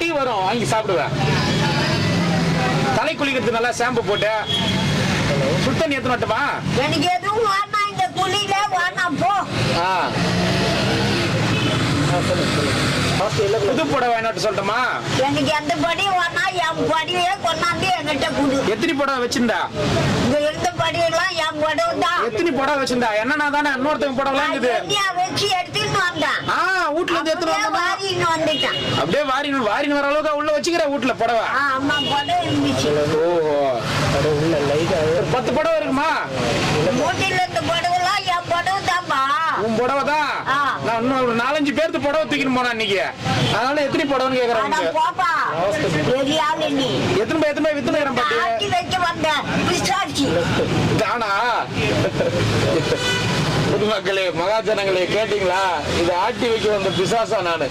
Tea வரும், வாங்கி சாப்பிடுவேன். தலை குளிக்கிறது நல்லா ஷாம்பு போட்டு சுத்தண்ணி எத்தனை வட்டமா? எனக்கு எதுவும் வேணாம், இந்த குளியில வேணாம் போ. புது புடவை வேணாட்டு சொல்லட்டுமா? எனக்கு எந்த படி வேணா, என் படியே கொண்டாந்து என்கிட்ட குடு. எத்தனை புடவை வச்சிருந்தா? இங்க இருந்த படியெல்லாம் என் புடவை தான். எத்தனை புடவை வச்சிருந்தா? என்னன்னா தானே இன்னொருத்தவங்க புடவை இருக்குது. வச்சு எடுத்துட்டு வந்தேன். வீட்டுல இருந்து எடுத்துட்டு வாரின்னு வந்துட்டேன். அப்படியே வாரின்னு வர அளவுக்கு உள்ள வச்சுக்கிற வீட்டுல புடவை. அம்மா புடவை இருந்துச்சு. ஓஹோ, 10 புடவை இருக்குமா? மூட்டையில இருந்த புடவைலாம் என் புடவை தான்பா. உன் புடவை தான். நான் இன்னும் ஒரு 4-5 பேருக்கு புடவை தூக்கிட்டு போனா இன்னைக்கு. அதனால எத்தனை புடவைன்னு கேக்குறேன். போப்பா, பெரிய ஆளு நீ. எத்தனை பேர் வித்துனுக்கிறேன் பாட்டி. ஆட்டி வைக்க வந்தேன் பிசாச்சி தானா? பொதுமக்களே, மகாஜனங்களே, கேட்டீங்களா? இதை ஆட்டி வைக்க வந்த பிசாசா நானு.